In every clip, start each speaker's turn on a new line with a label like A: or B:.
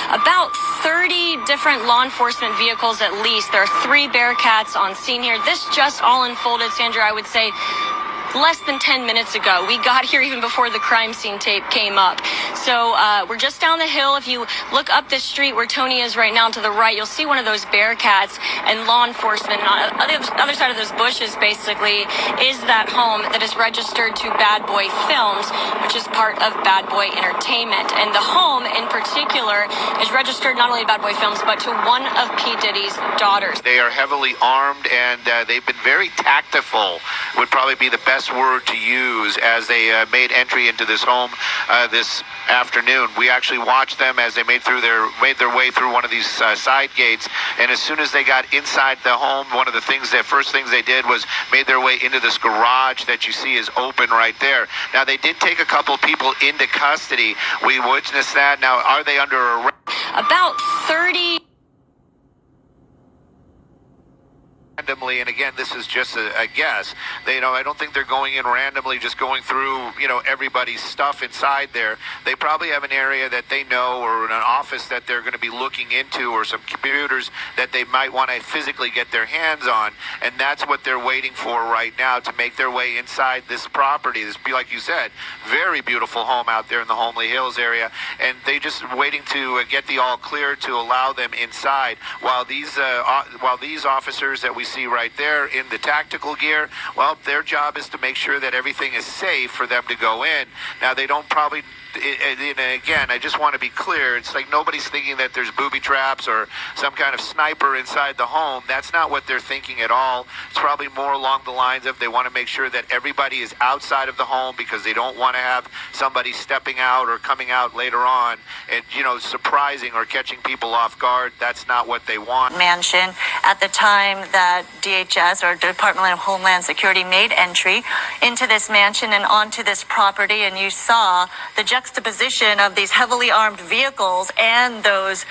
A: About 30 different law enforcement vehicles at least. There are 3 Bearcats on scene here. This just all unfolded, Sandra, I would say, less than 10 minutes ago. We got here even before the crime scene tape came up. So we're just down the hill. If you look up this street where Tony is right now to the right, you'll see one of those Bearcats and law enforcement. And on the other side of those bushes, basically, is that home that is registered to Bad Boy Films, which is part of Bad Boy Entertainment. And the home in particular is registered not only to Bad Boy Films, but to one of P. Diddy's daughters.
B: They are heavily armed, and they've been very tactful, would probably be the best word to use, as they made entry into this home this afternoon. We actually watched them as they made their way through one of these side gates, and as soon as they got inside the home, one of the first things they did was made their way into this garage that you see is open right there. Now, they did take a couple people into custody. We witnessed that. Now, are they under arrest?
A: About 30
B: randomly, and again, this is just a guess. I don't think they're going in randomly, just going through, everybody's stuff inside there. They probably have an area that they know, or an office that they're going to be looking into, or some computers that they might want to physically get their hands on, and that's what they're waiting for right now, to make their way inside this property. This, like you said, very beautiful home out there in the Homely Hills area, and they just waiting to get the all clear to allow them inside. While these officers that we see right there in the tactical gear, well, their job is to make sure that everything is safe for them to go in. Now, they don't probably, again, I just want to be clear, it's like nobody's thinking that there's booby traps or some kind of sniper inside the home. That's not what they're thinking at all. It's probably more along the lines of they want to make sure that everybody is outside of the home, because they don't want to have somebody stepping out or coming out later on and, surprising or catching people off guard. That's not what they want.
C: Mansion at the time that DHS, or Department of Homeland Security, made entry into this mansion and onto this property, and you saw the juxtaposition of these heavily armed vehicles and those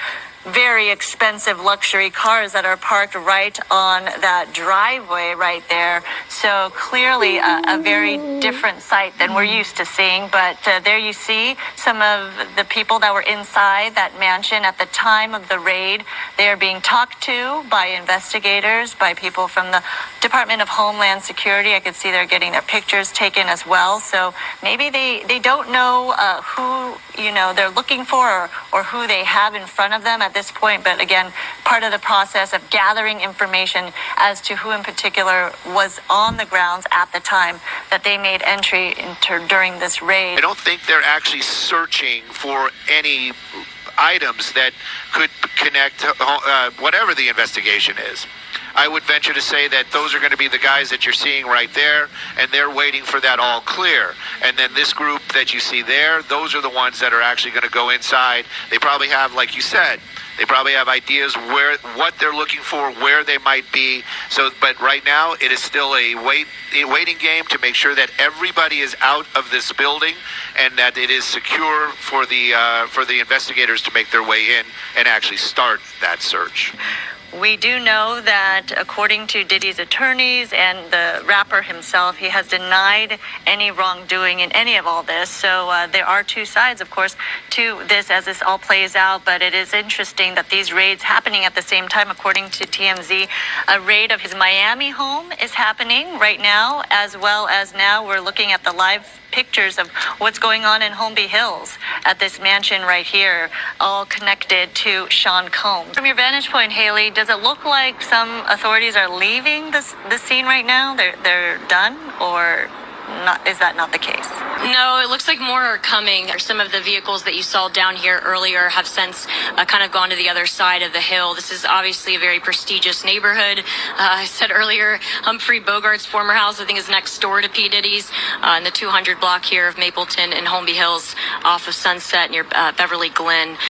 C: very expensive luxury cars that are parked right on that driveway right there. So clearly a very different sight than we're used to seeing. But there you see some of the people that were inside that mansion at the time of the raid. They are being talked to by investigators, by people from the Department of Homeland Security. I could see they're getting their pictures taken as well. So maybe they don't know who they're looking for, or who they have in front of them at this point. But again, part of the process of gathering information as to who in particular was on the grounds at the time that they made entry during this raid.
B: I don't think they're actually searching for any items that could connect whatever the investigation is. I would venture to say that those are going to be the guys that you're seeing right there, and they're waiting for that all clear. And then this group that you see there, those are the ones that are actually going to go inside. They probably have, like you said, they probably have ideas what they're looking for, where they might be. So, but right now it is still a waiting game to make sure that everybody is out of this building, and that it is secure for the investigators to make their way in and actually start that search.
C: We do know that, according to Diddy's attorneys and the rapper himself, he has denied any wrongdoing in any of all this. So there are two sides, of course, to this as this all plays out. But it is interesting that these raids happening at the same time. According to TMZ, a raid of his Miami home is happening right now, as well as now we're looking at the live pictures of what's going on in Holmby Hills at this mansion right here, all connected to Sean Combs. From your vantage point, Haley, does it look like some authorities are leaving the scene right now? They're done, or not? Is that not the case?
A: No, it looks like more are coming. Some of the vehicles that you saw down here earlier have since kind of gone to the other side of the hill. This is obviously a very prestigious neighborhood. I said earlier, Humphrey Bogart's former house, I think, is next door to P. Diddy's in the 200 block here of Mapleton and Holmby Hills, off of Sunset near Beverly Glen.